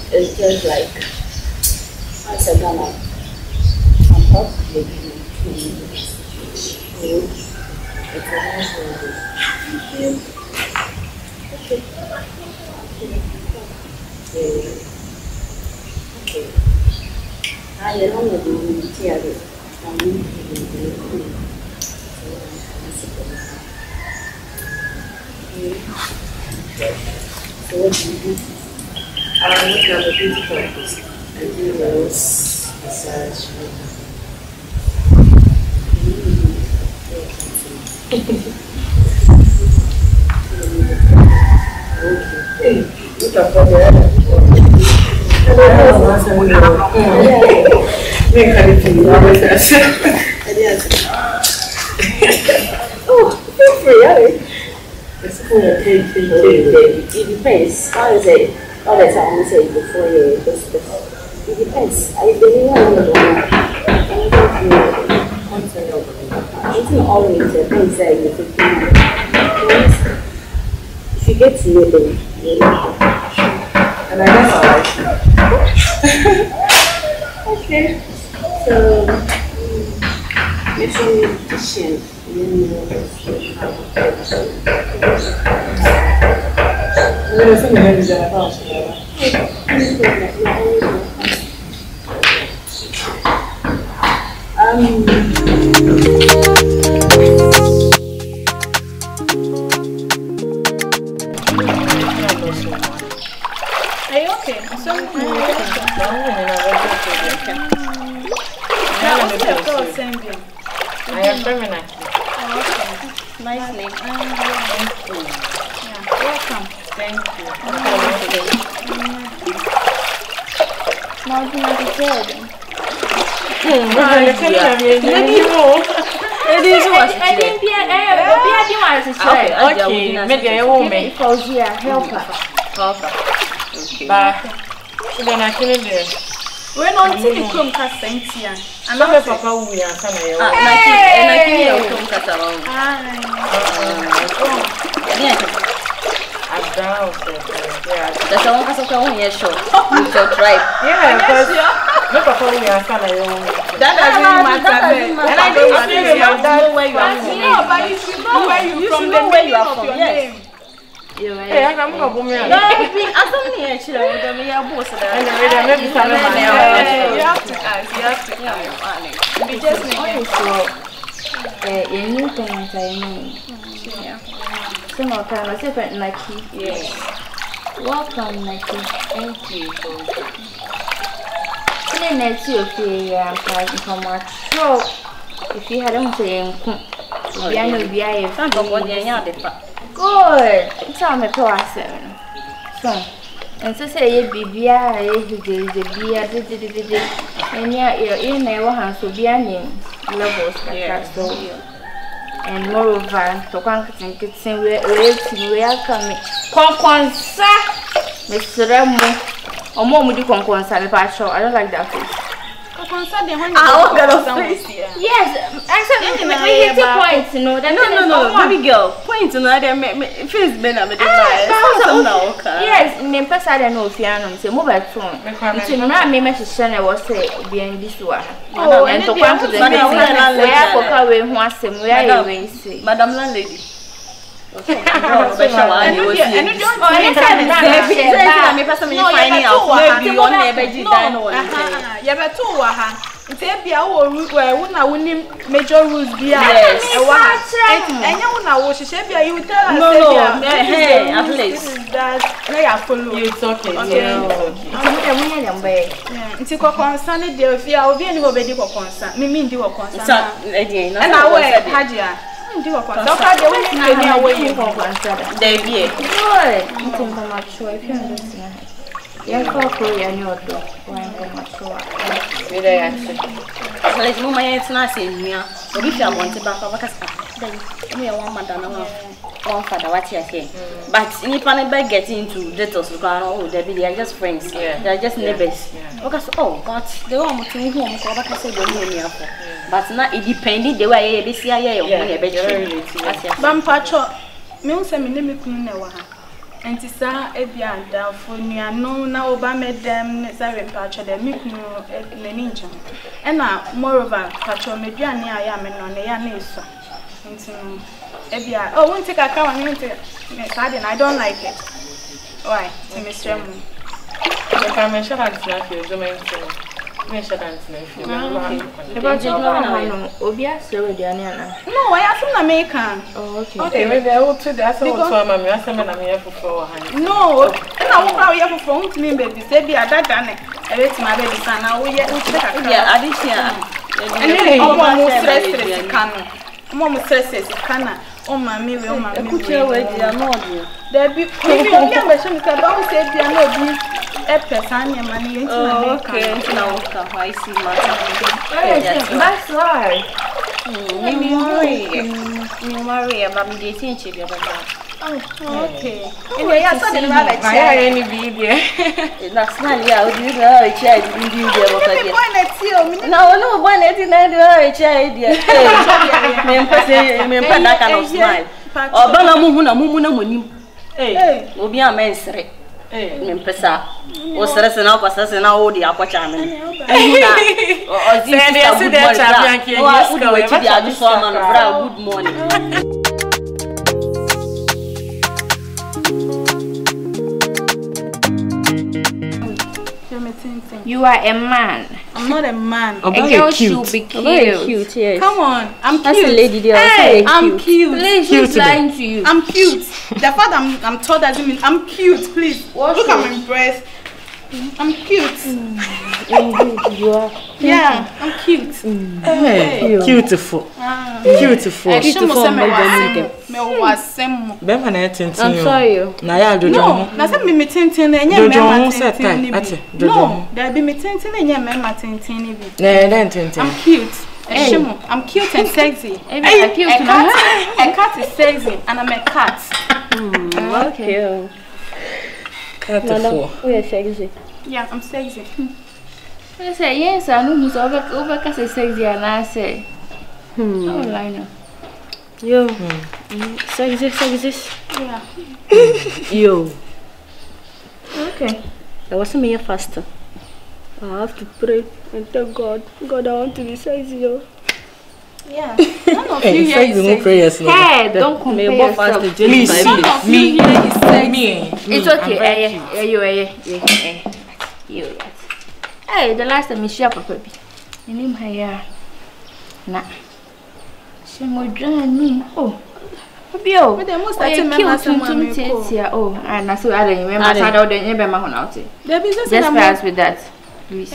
It's just like I said, I'm probably it's a nice one. Okay. Okay. I don't know the theory. So what do you do? I look at the beauty practice. I do those massage. Okay. Look at what oh, feel free, it's cool. It depends. How is it? All the time we say before you discuss. It depends. I believe it's not always a thing that you think. If you get to know them, you know. And I guess okay. So mission decision. Are you okay? I am feminine. Nice name. Thank you. Yeah. Welcome. Thank you. Now do not be dead. Fauzy, help her. But then I couldn't do it. We're not taking home Cassentia. I'm not a papa who we are coming. And I think you'll come cut around. That's the one person who is sure. You shall try. Yeah, because no papa who we are coming. That doesn't matter. And I don't know where you are from. No, but you should know where you from. The where you are from. Yes. Hey, I'm going to go here. No, I don't need actually. I'm boss. You have to ask. We just make new things I know. Some of them are different, Nike. Yes. Welcome, Nike. Thank you. Let's see if you are from what show. If you hadn't saying, good. Tell me to us. So, and so say, Bibia, and your email has to be a name levels so. And moreover, to conquer kitchen, we are coming. Conquansa, Mr. Remo, or more would you conquansa the patch? I don't like that face. Yes, I said, points, no, baby girl, points, no, face been a bit. Yes, name pass, I don't know if you are on the mobile phone. It's in my message, I was say, being this one. Oh, and to come to the Madam Landlady. Major rules be and you know she said you tell us at least that they are follow you okay. It's a concern there if you are being obeyed for concern. Me mean do a concern. And I wear Hajia. Do a concern. They be good. If you understand. Yeah, Korea, no, one so let's move my head not saying me. So if you want to back over, then me one man one father what you say. But if I never get into details, oh, they are just friends. They are just neighbors. Okay, so but they want to home. I say they know. But now it depends the way they see I Bampacho, me say me name kuno and tisa ebia da for no na oba medem say mpacho dem me kuno nani ncha. And na moreover pacho meduane aya me no na ya na eso. Nti ebia won't take account me I don't like it. Why? To Mr. Moon. The permission and snack you do me shut and snack. About you know Obia so Diana. No, I have some American. Oh, okay. Okay, maybe I will to that's all to my me I'm here for 400. No, and I won't go here for phone to me baby. Say be at that done. I let my baby son now we take account. Yeah, addition. And then mom stress can. Mom stress can. Oh mommy, oh mommy. Could you wait there no? There be maybe only a machine that don't say be no a person your money into okay, now I see my. That's why. You marry, but me dating you the other day. Oh, okay. And they are something about like any video. That's not yeah, you know a child in video. No, one at a child. Me that kind of smile. Oh, Bana Mumuna Munim. Hey, will be a man's right. Mempesa o stress na ko stress na o di akwacha me o di good morning. You are a man. I'm not a man. A girl should be cute. Yes. Come on, I'm cute. That's a lady there. Hey, I'm cute. Please, who's lying to you? I'm cute. The fact I'm tall doesn't mean I'm cute. Please, look at my breast. I'm cute. Indeed, you are. Yeah, I'm cute. Hey, beautiful. Beautiful. I'm sorry. No, that's me tintin. No, there be me tintin and your mamma tintin. I'm cute. I'm cute and sexy. A cat is sexy and I'm a cat. Okay. Beautiful. We are sexy. Yeah, I'm sexy. I say yes, I know who's over cause sexy and I say oh Lina. Yo. Sexy. Yeah. Yo. Okay. I wasn't me faster. I have to pray and tell God. God, I want to be sexy, yo. Yeah. None of you here is sexy. Hey, don't compare yourself. Please, me. It's okay. You. Hey, the last time you share Papa. You name her. Nah. She mo join me. Oh. Bio. But the most I remember someone here. Oh, and I saw I don't remember I don't remember my out. Just pass with that. Please.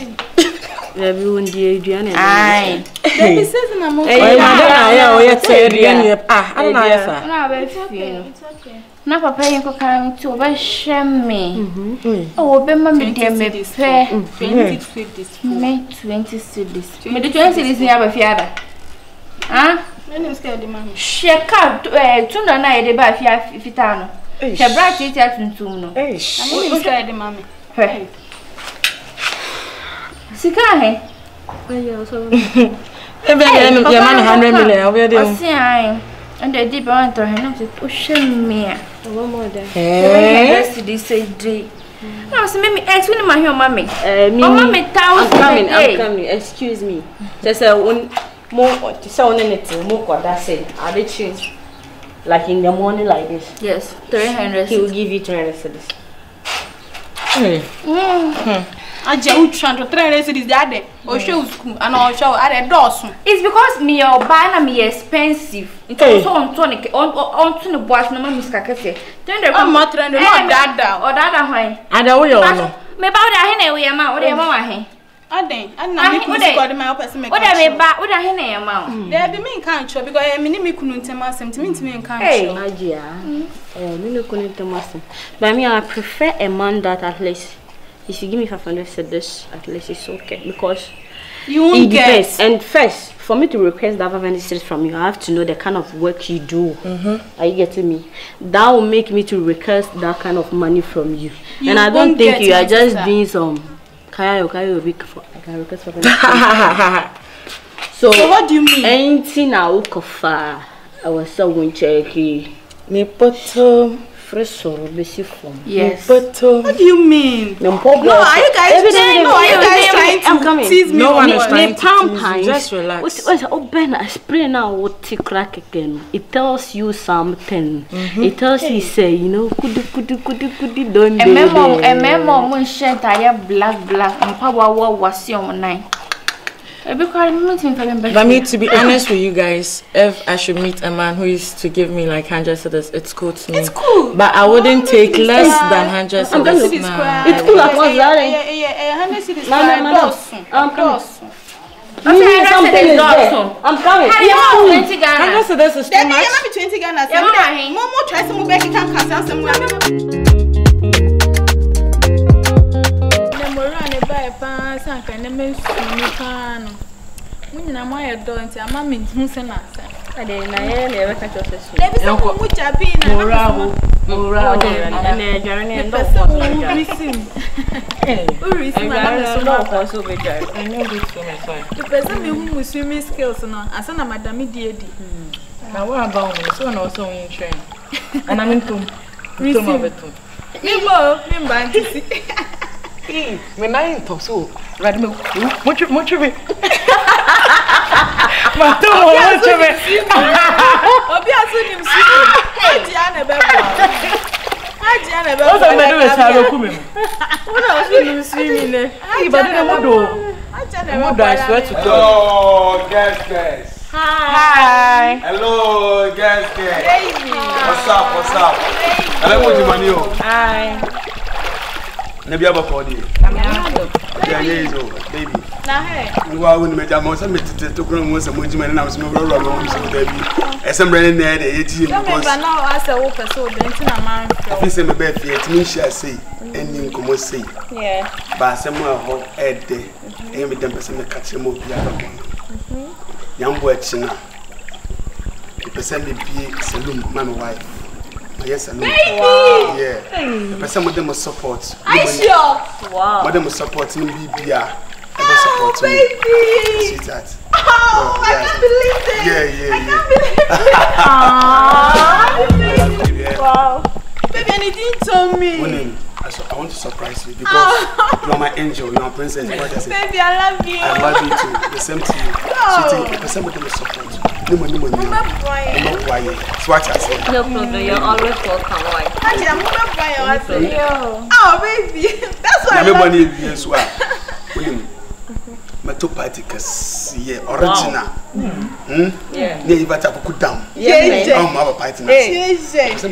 Everyone dear Adrian. Aye. Baby says in a moment. It's okay. Na papa yen ko kan ti obehwe me obema me de me pe 20 cedis me 20 cedis me de 20 cedis ni abafiada ah name scale de mama sheka tunda na ye de ba afia fita no she bra ti atuntum no name scale de mama he sika he ayo so ebe ye man 100 million obi de o si ai and the deep on to him o sheme one more there rest this day no so me explain my here mommy mommy I'm coming excuse me just one more to say on anything more kwada say I dey change like in the morning like this yes 300 he will give you 300 cedis Aja utrando 300 cedis dade o show school and o show are dosun. It's because me your buy na me expensive. It's so on tonic on to the boys no me skakese. Then there come 300 no dada or dada hwan. Ada wo yo no. Me ba wo da he na we ma wo da ma wa he. Aden na me kunu squad my person me. Wo da me ba wo da he na ma. There be me kan cho because me ni me kunu ntem asem me kan cho. Hajia. Me no kunu ntem asem. But me I prefer a man that at least If you give me 500 cedis, at least it's okay because you won't get. And first, for me to request that 500 cedis from you, I have to know the kind of work you do. Are you getting me? That will make me to request that kind of money from you. And I don't think you are just doing some. Can I request 500 cedis? So what do you mean? Anything I will offer, I was so going to check. Me poto. Fresh or basic form. Yes. What do you mean? No, are you guys trying to tease me? No one is trying to tease you. Just relax. Open a spray now. What crack again? It tells you something. It tells you say, you know, could don't. A memo, when shed black. And power was your nine. But me, to be honest with you guys, if I should meet a man who is to give me like 100 cedis, it's cool to me. It's cool. But I wouldn't take less than 100 cedis. It's cool at once, darling. 100 cedis. I'm coming. I'm coming. 100 cedis is too much. 20 Ghana. Momo try some back can cancel some. When I talk so, right? Much of it. Hello, guest. Hi. Hello, guest. Baby. What's up? Hello, money. Hi. Nebi abakodi. Baby. Na hey. You are when me jam so me to kro mo so mo jima na so me ro so baby. Esem na dey eti because now as a wo person den na man feel. If say me be fie eti me share say eni nkomo say. Yeah. Ba asem a ho ede. E me dem person me catch mo bia ba. Yambo echi na. The person me be salon man wife. Yes, I know. Wow. Yeah. The person with them support. I sure. Wow. With them support me BBR. Ever support me. Baby. Sweetheart. Oh, I can't believe it. Yeah. I can't believe it. Wow. Baby, and you didn't tell me. I want to surprise you because you are my angel, you are my princess. Baby, I love you. I love you too. The same to you. Sweetie, the person with them support. No. Swatch us. No problem, you're always welcome. Why? I'm not buying you. Oh, baby. That's why everybody is well. My two party yeah, original. Yeah. Yeah, you better put down. Yeah. I'm our party. Yeah. Sweetheart.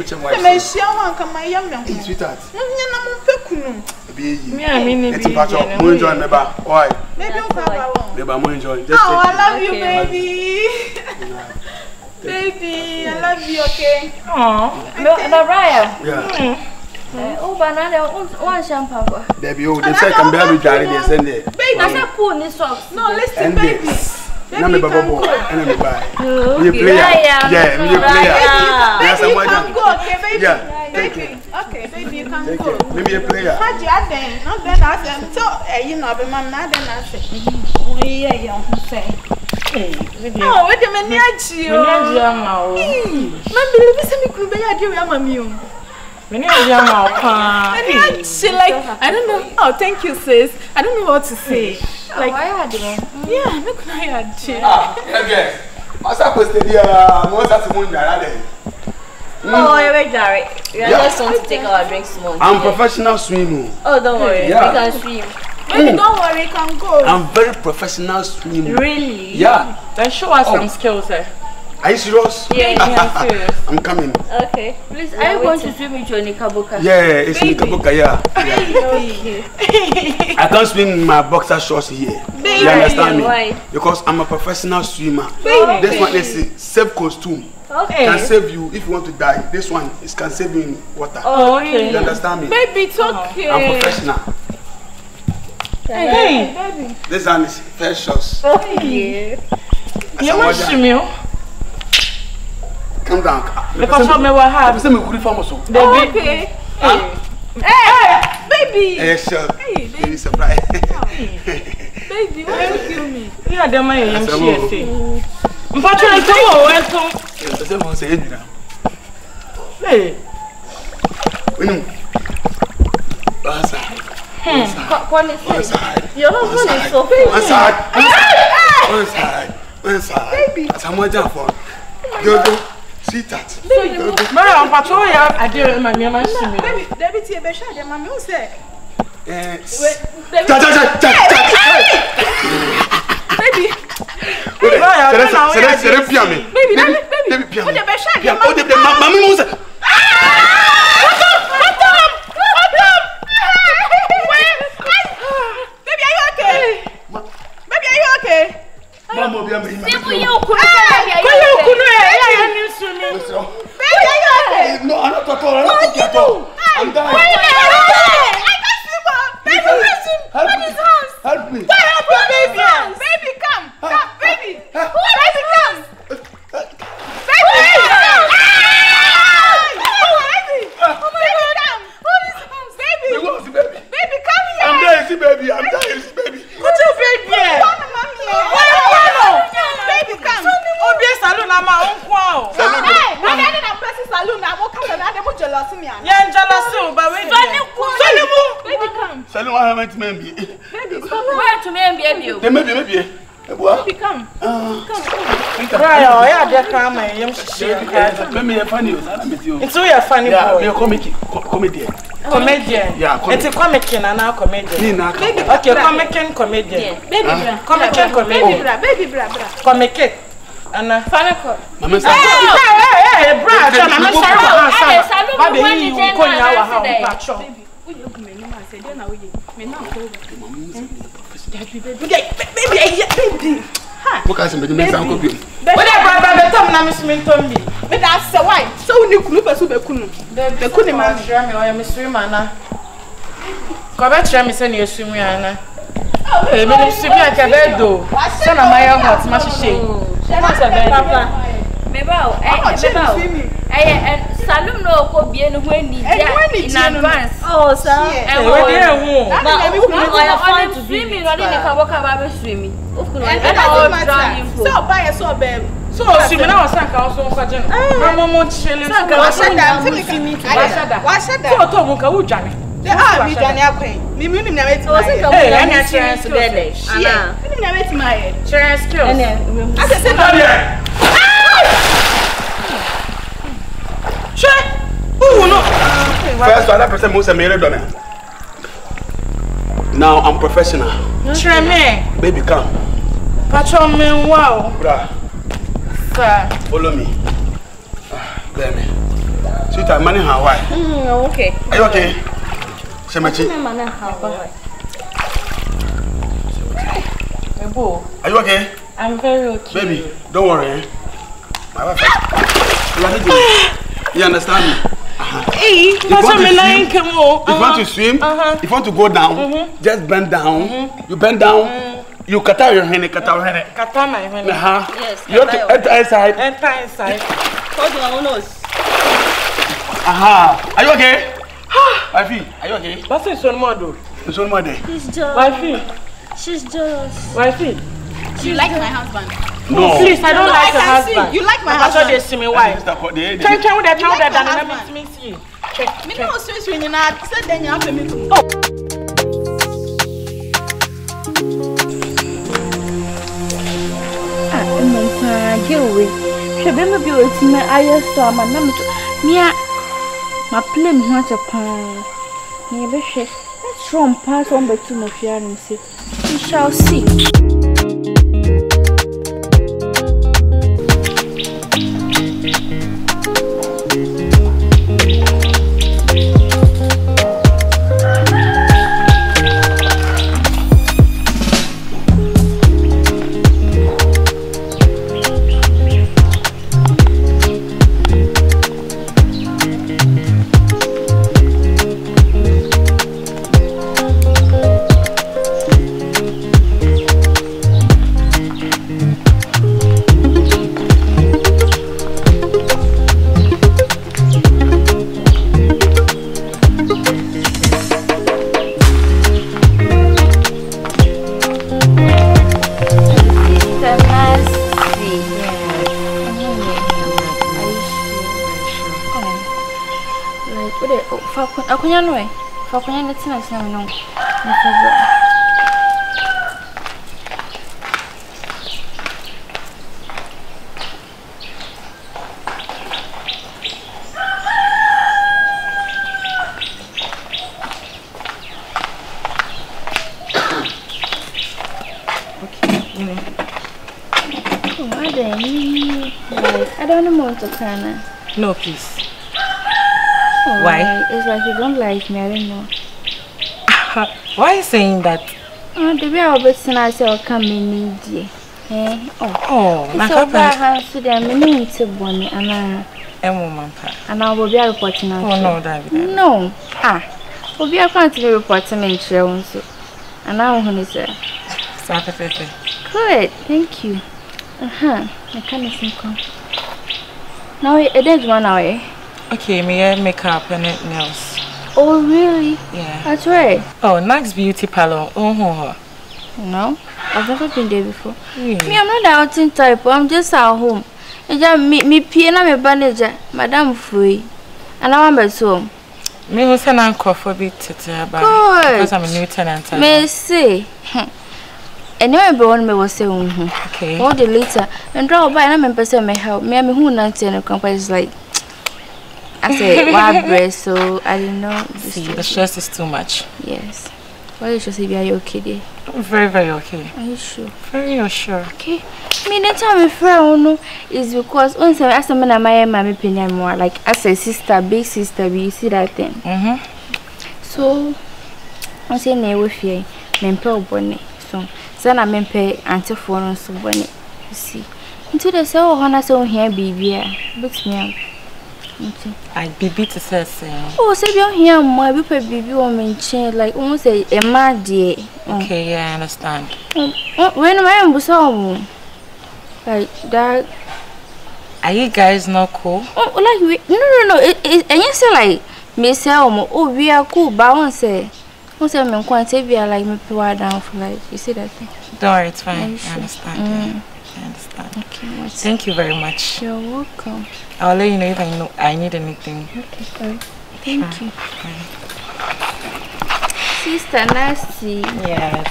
Oh, I love you, baby. Baby, I love you, okay? Oh, Mariah. Yeah. Oh, banana, one champagne. Baby, they say come back with Jerry. They send it. Baby, I said cool in socks. No, listen, baby. Baby, you can go. You play. Yeah, you play. Baby, you can go, okay, baby? Yeah. Baby, okay, baby, you can go. Maybe a player. Hajia then, not then I said, so, you know, but mom, not then I said, oh, yeah, you say. Oh, wait a minute, you. Mammy, listen, me could be a dear mammy. She like, I don't know. Oh, thank you, sis. I don't know what to say. Like, yeah, look at you. Okay. What's up with the Oh, you're very direct. We just want to take our drinks small. I'm professional swimmer. Oh, don't worry. We can swim. Baby, don't worry, you can go. I'm very professional swimmer. Really? Yeah. Then show us some skills, eh? Are you serious? Yeah, I'm serious. I'm coming. Okay. Please, are you going to swim with your Nikaboka? Yeah, it's Nikaboka, yeah. Okay. I can't swim in my boxer shorts here. Baby. You understand me? Why? Because I'm a professional swimmer. Baby. This one is safe costume. Okay. Can save you if you want to die. This one is can save you in water. Oh, okay. You understand me? Baby, it's okay. I'm professional. Hey, baby. This one is first shots. You must see me. Come down. Because I'm a have. Okay. Hey, baby. Yes, sure. Hey, baby, surprise. Baby, why you kill me? You are the man you see. Unfortunately, welcome. Hey. One side. Your husband is so One side. One side. Baby. Someone jump on. Go. See that. Mara, I'm patrolling. I did my man. Baby, Debbie, tea, be shy. Mama, who say? Baby. Help me. Baby, come. Baby. Baby, come. Comedian. Yeah, it's a comedian and now comedian. Okay, comedian. Baby bra. Comic. And funny call. Mama say, hey, bra. Mama say, baby. What can I say? Baby, I'm copying. But that's why. So you could pursue the Kunu. The Kuni man, I am a swimmer. Come back to me, send you a swimmer. Hey, me swim like a bed do. Son of my own hot, much shame. Papa. Mebao, and Salum no could be anywhere in advance. Oh, sir. I am swimming, or if I walk about swimming. So buy a so babe. So, swimming now, sank also for General. Mamma chilling. What's that? Tomuka, who Johnny? The army, Johnny, me meaning never to together. Yeah, never to my head. Share skills. I said, First, I person most married on. Now I'm professional. Sure, me. Baby, come. Patron me, wow. Bra. Sir. Follow me. Baby. Sweetheart, money how why? Okay. Are you okay? Shemachi. Are you okay? I'm very okay. Baby, don't worry. My wife. You understand me? Hey, if you want to swim, if you want to go down, just bend down. You bend down, you cut out your hand, cut my hand. Yes. You have to enter inside. Hold your nose. Are you okay? Wifey, are you okay? What's this one more do? This one more day. He's jealous. Wifey. She's jealous. Wifey. You like my husband? No. Please, I don't like your husband. You like my husband? They see me why? Check with that. Let me see. Check. Me no swing in that. Said then you have to meet me. Get away. She be maybe with me. I saw my number. Me, my play me want a pan. Me be she. Let's run past one by two more and see. We shall see. akunya no e. Fa akunya ne tina tina me no. I don't want to Kana. No, please. Oh, Why? It's like you don't like me, I don't know. Why are you saying that? The way I'll be saying I say, come in, dear. Eh? Oh, my papa has to them, me to Bonnie, and I will be reporting. Oh, no, David. No. We'll be a country reporting in Chelsea. And now, who is there? Good, thank you. I can't come. Now it is 1 hour. Okay, may I make-up and nails? Oh, really? Yeah. That's right. Oh, next beauty parlor. Oh, no, I've never been there before. Really? Me, I'm not the outing type. I'm just at home. And just me piano me manager, Madame Free. And now I'm at home. Me who send uncle for bit to because I'm a new tenant. May say. And you remember me was saying, okay. All the later and draw by and I'm person may help me. I'm who not and company is like I say wild breast, so I didn't know. See, the stress is too much. Yes. Why you should say are you okay there? I'm very, very okay. Are you sure? Very sure. Okay. Me the time me friend is because once I ask me my mommy opinion more like as a sister, big sister, you see that thing. So I say ne we fear me pay bonny. So Sana mempe anti phone so bonny. You see. Into the so hona so here baby but me I baby to say oh say you here my baby woman chain like almost a mad day. Okay, yeah, I understand. When I am so like that. Are you guys not cool? Oh, like we no and you say like me say oh we are cool but I say most of them can't say we are like me power down for like you see that thing. Don't worry, it's fine. I understand. I understand. Okay, thank you very much. You're welcome. I'll let you know if I need anything. Okay, sorry. Thank you. Sister Nasty. Yes.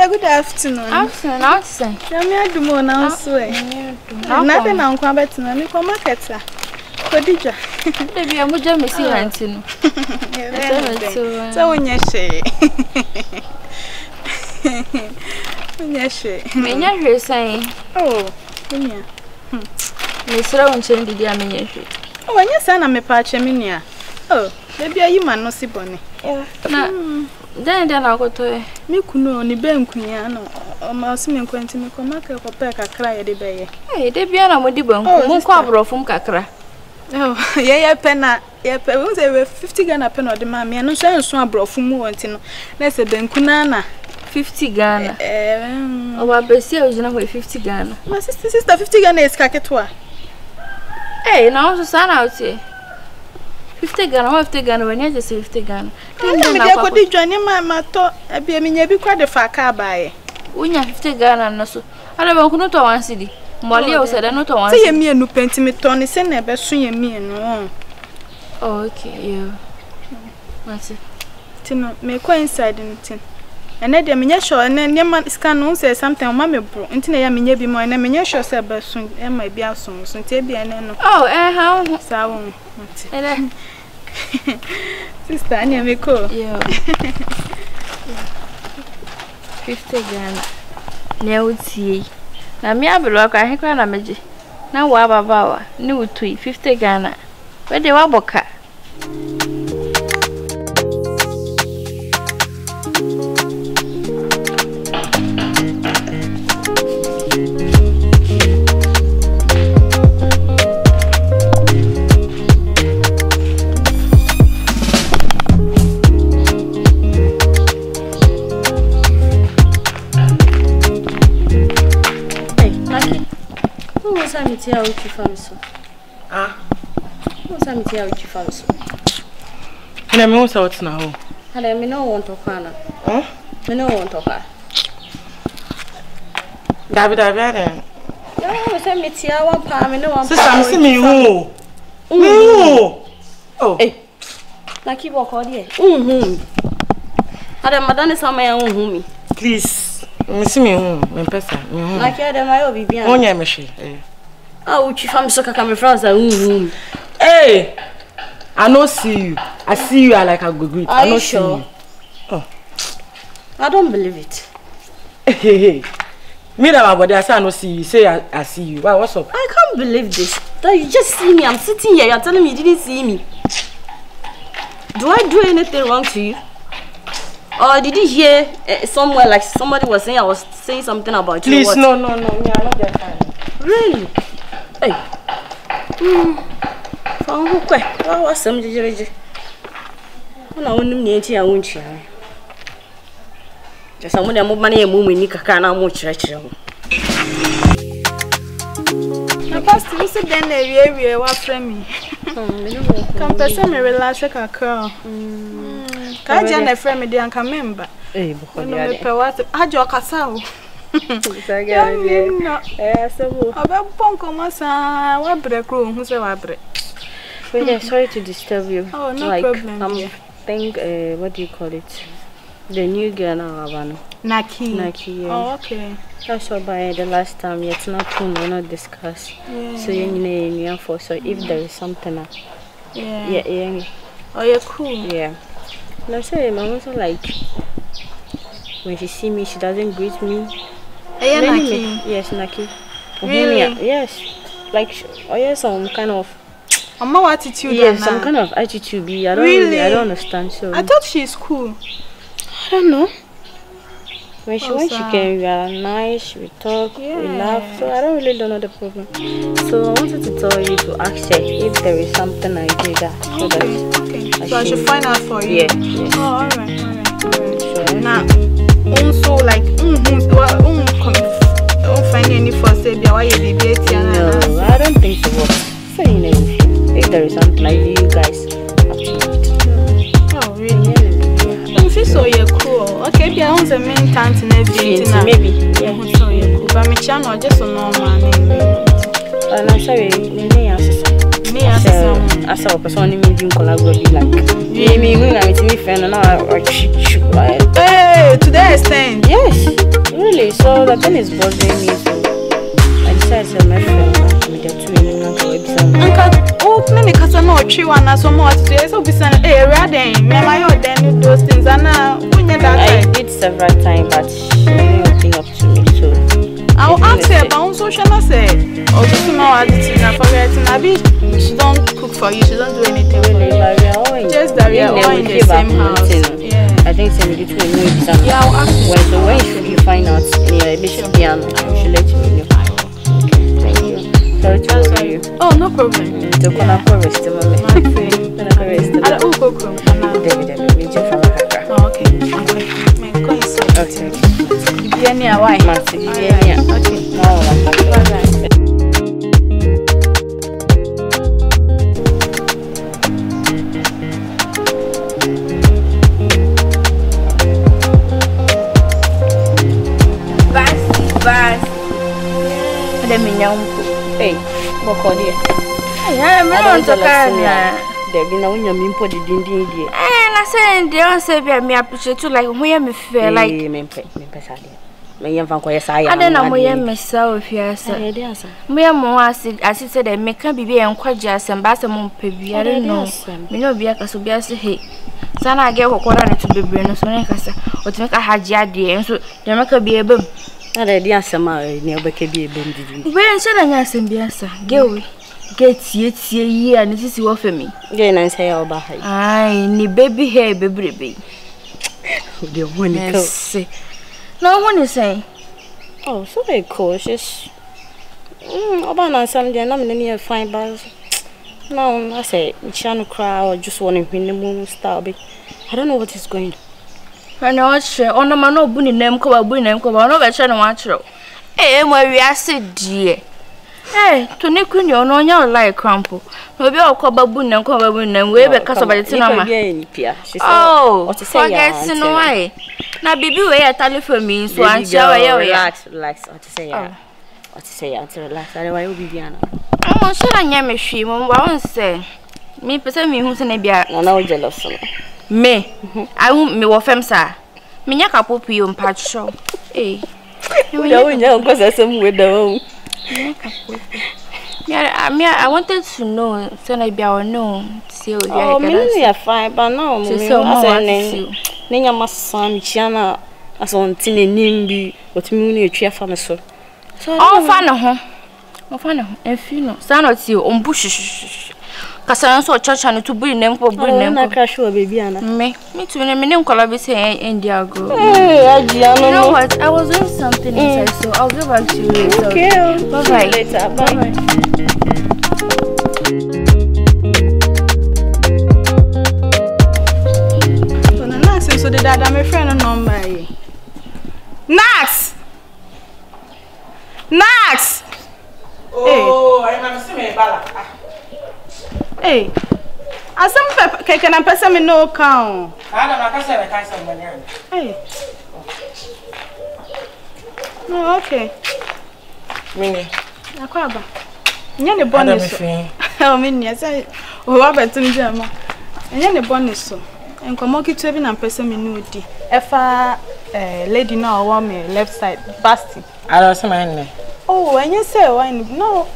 Good afternoon. Afternoon, outside. I'm do more now, so nothing on combat to me for market. Kodija. Baby, I'm just missing hunting. So when you say, when you're saying, oh, Miss Rowan change the ammunition. Oh, when your son, I'm a patch, Minia. Oh, maybe you man no see bonny. Then I'll go to me. Kuno, ni ben kunyano. My swimming quaint me come back a pack a cry a day. Hey, they be on a modibon, Moncabro from Cacra. Oh, yeah, penna, yeah, there were 50 Ghana pen or the mammy, and no sense one bro from Montino. Let's a benkunana 50 Ghana. Oh, I bet you know 50 Ghana. My sister 50 Ghana is cacatua. Hey, now to sign out here. 50 Ghana, 50 Ghana, when you just 50 Ghana. I could join my thought, I be a miniature quite a far car by. When you 50 Ghana, no so. I don't know to one city. Molly said, I know to one. Say me a new pentiment Tony, send a best swing me and no. Oh, okay, yeah. What's it? Tino, may coincide in it. And then the miniature and then your man scan say something, mammy bro, until I may be more and a miniature said, but soon, and my be out soon, so be an oh, how sound. Sister, I never call. Yeah. 50 Ghana. Now, see. Now, me, I block. I have a magic. Now, Wabba, new tweet 50 Ghana. Where the Waboka? What's a meteor with you from so? Ah? What's a meteor with you from so? And I mean, what's out now? And I mean, no one to Hannah. Huh? I know one to her. David, no, it's a meteor, one palm, and no one. Sister, I'm seeing you. Oh, hey. Like you walk out here. Ada madame sama me. Please. Me see me me pesa. Like you ada my obi bia. Onya me hwe. Ah, uchi fam so kaka me friends Hey. I no see you. I see you like a good greet. I no sure. See you. Oh. I don't believe it. Hey. Me that my body I say I no see you. Say I see you. Why, what's up? I can't believe this. That you just see me. I'm sitting here. You're telling me you didn't see me. Do I do anything wrong to you? Or did you hear somewhere like somebody was saying I was saying something about you? Please, no. Me, I'm not that kind. Really? Hey. From who? What was some jeje? I don't know. I won't. Just someone that move money and move me kaka na mo chire. Na pastor, you said then we wa friend me. Come person me relax kaka. Hajia na friend me dey anka member. Eh, boko dia. No me pe what Hajia okasa o. So aba ponko masa wa bre kro hu se wa bre. Well, sorry to disturb you. Oh, no problem. Think what do you call it? The new girl now, Naki, yeah. Oh, okay. That's all by the last time. It's not too not discussed. Yeah. So you for so if there is something yeah. Oh, you're cool. Yeah. And I say my also like when she see me, she doesn't greet me. Hey, Naki. Yes, Naki. Really? Yes. Like some kind of attitude. Yes, some kind of attitude. I don't understand. So I thought she's cool. I don't know. When she came, we are nice, we talk, we laugh. So I don't know the problem. So I wanted to tell you to ask her if there is something I do that. Okay. So I should find out for you. Yeah. Oh, alright. Sure. Now, also like, don't find any for say why you debate. No, I don't think so. So if there is something I do, you guys have to do it. Oh, really? So you're cool. Okay, if I want the main tant in everything, maybe. Yeah, so you're cool. But my channel just a normal name. I'm sorry, me as a person, me doing collaborate like. Me when I'm meeting friend and now I cheat. Hey, to that extent. Yes, really. So the thing is bothering me. So I decided to my friend with the two in Uncle, me kasa no tree one so much to so be saying rather me my then those things and now I did several times but she didn't open up to me so I'll ask her about social say or to my attitude na forgetting abi she don't cook for you, she don't do anything for you. Just that we are all in the same house. Yeah. I think some little need some. Yeah, I'll ask her. When should you find out in your piano? I should let you know. Thank you. Sorry to bother you. Oh, no problem. To go na forest to me. Okay. Me go inside. Okay. Yeah, near why? Yeah. Okay. Bye. Bas. Ada minyak. Hey, boko dia. Yeah, me want to carry. There be na unya mimpo di dindin die. Na say dey on say be me appreciate you like who you me feel like me pesa dia. Me yem fan ko yesa ya. Ada na mo yem me sa ofiasa. Eh dey asa. Me yem mo asise dey me kan bibi en kwaje asem ba asem mo pe biare no. Me no bia ka so bia se he. Sana age kokora ne to bebre no so ne kasa. Otime ka Hajia de enso dey me ka bia bam. Ada dey asem a ne obeka bia bam didi. We en se na nya asem bia sa. Gewe. Get ye here and this is what for me. Yeah, and say all about her. Aye, ni baby hair, baby. The one say. No one is saying. Oh, so very cautious. About something, I'm near fine bars. No, I say, channel cry or just wanting when the moon start. I don't know what is going on. I know what's sure. Oh, no, man, no, bunny name, cover, bunny name, cover, no, better than watch. Eh, where we are said, dear. Hey, to Niku, you know, you're like crumple. No, be all baboon and we be cast by the cinema. Oh, what to say? Yes, no way. Now, baby, wait a telephone me, so I'm sure relax. What to say? What to say? Until relax. I will be Diana. Oh, shall I name a she? Won't say. Me, person me who's in a beer. No, jealous. Me, I won't me or fem, sir. Me, a couple of you on patch show. Eh, you know, because there's some widow. Yeah, I wanted to know, so I be our known. See, oh, me, are fine, but no, so Nina must son, Chiana, as on Tinny Nimby, what me, cheer from us. So, all fun, and funeral, son or two on bushes. Cassandra saw church and to bring them for bringing them. Crash will be me to a minimum collaboration in Diago. Hey, you know what? I was doing something inside, so I'll go back to you later. Okay, bye later. Bye. So the dad, I'm a friend of number. Nax! Oh, I remember seeing a ballad. Hey, as some cake and person me no count. I don't know. Hey. No, okay. Mini. Akwaba. Nyane bonus. Oh, mini, I say, oh, abetu njama. Nyane bonus so. Enkomo kitu bi na person me no di. Efa lady na o me left side, basti. I don't see my name. Oh, when you say why no.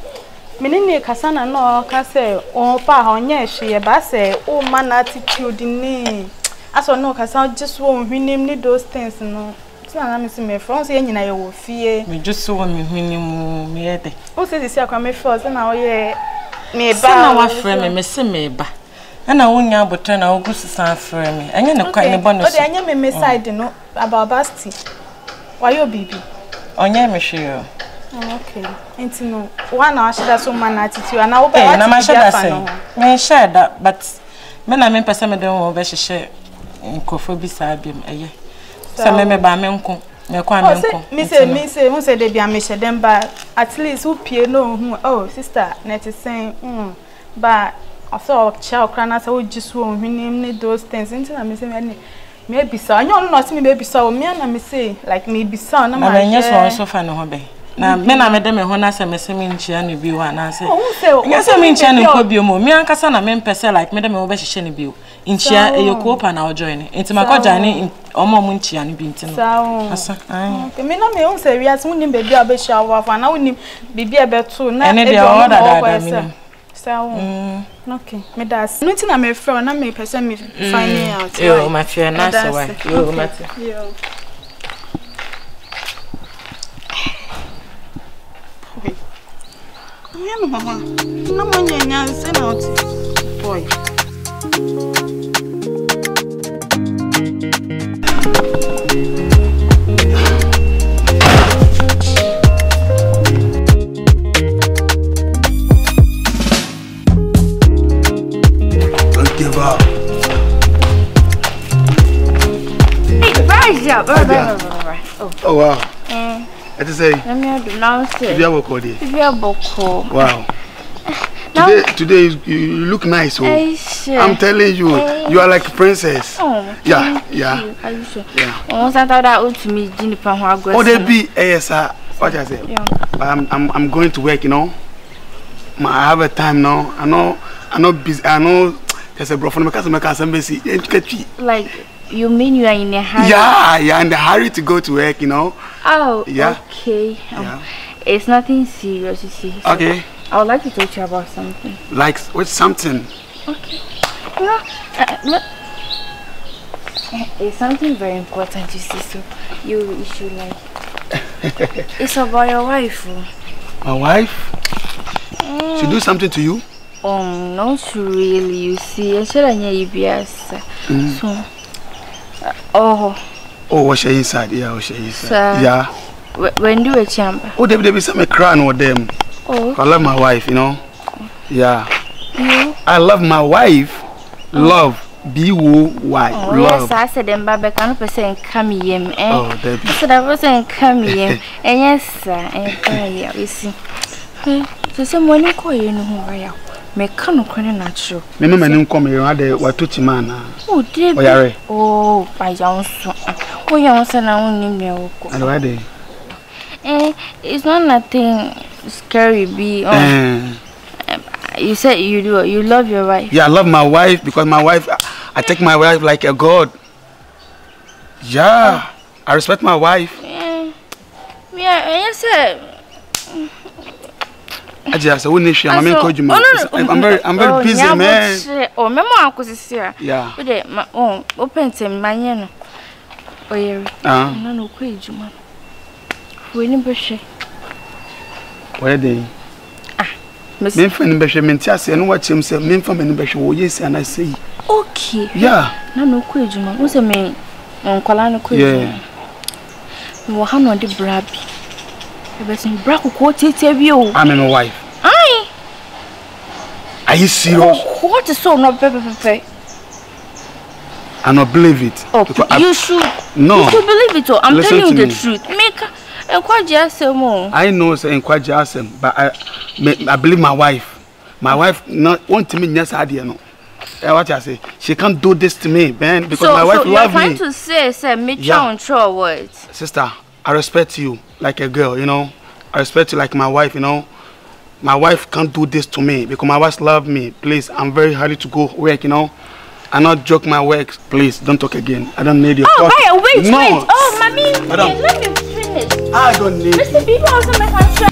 Menene kasana no ka say o pa onye hye ba say o man attitude ni aso no kasa just wo hwinim ni those things no na me say me from say nyina ye wo fie me just wo me hwinim me yede o say say akwa me feel say na o ye me ba na wa frɛ me say me ba na wonya abotre na ogusu san frɛ me enye ne kwa ne bonus o de enye me side no about basti why you bibi onye me hwe. Okay. And no one hour should have so man attitude and I will be na me share that but me na me person me don wo be hye nkofo bi sa biem eye so me ba me nko me kwa me nko me say who say dey bia me hye dem ba at least who pie no hu oh sister net is saying but also child krana say we just wo hwinim ni those things into na me say me be so anyo no see me be so me na me say like me be so na ma yes so fa no ho be na me na me dem ho na se me se me nchia no bi wa na se se me nchia no ko bi mo me ankasa na me mpese like me dem ho be hye ne bi nchia e yokopa na ojoin enti makoja ne omo mu nchia no bi enti no asa okay me na me ho se wiase unim be bi obe hia wa fa na unim bibi e be to na e be order da okay me das nothing na me friend na me person me finding out yo my friend na so why yo mate yo yeah mama na manya say na oti boy don't give up. Hey, rise up. Oh wow. I just say, let me announce it. Wow. Today you look nice. Oh. I'm telling you, you are like a princess. Oh, yeah. Are you sure? Yeah. Oh, they be ASR. What I say? Yeah. I'm going to work. You know, I have a time now. I'm not busy. I know there's a bro from the like. You mean you are in a hurry? Yeah, in the hurry to go to work, you know. Oh, yeah. Okay. Yeah. It's nothing serious, you see. So okay. I would like to talk to you about something. Like, what's something? Okay. It's something very important, you see. So you should like. It's about your wife. My wife? She do something to you? Not really. You see, I should have so. Oh, what's she inside? Yeah, what's she inside? Yeah. When do you chamber? Oh, they be some crying with them. Oh. I love my wife, you know. Yeah. You? I love my wife. Love. B-O-Y. Oh, love. Yes, I said them, Baba can't person come here. Oh, Debbie. I said I wasn't come here. And yes, sir. And we see. So some money call you no who me can no kwane natural. Me mama nim come here ade watuti mana. Oh, dear. Oyare. Oh, by young son. Oh, young son, I won't name you. And why dey? It's not nothing scary, be. You said you love your wife. Yeah, I love my wife because my wife, I take my wife like a god. Yeah, I respect my wife. Yeah, I said. Hajia, so when she, I'm very busy, man. Oh, Mama, cause here. Yeah. But my own open to my no. Oh yeah. No quid, man. We need to where they? Men friend be me ntiase no watch him say men for me be hwe yes and I say okay. Yeah. No quid, man. Who say me onkola no quid. Yeah. We ha no de brabi. Everything bra ko tete bi o. I'm my wife. Aye. Are you serious? What is so not pepe? I don't believe it. Oh, you should. No. You should believe it. I'm Listen telling you the me. truth. Make I know say encourage asem, but I believe my wife. My wife not want to me yes idea no. What I say? She can't do this to me, man, because my wife loves me. So you're trying to say me control words. Sister, I respect you like a girl, you know. I respect you like my wife, you know. My wife can't do this to me because my wife loves me. Please, I'm very hurry to go work, you know. I not joke my work. Please, don't talk again. I don't need your talk. Oh, wait. No. Oh, mommy, let me finish. I don't need Mr. People also make my try.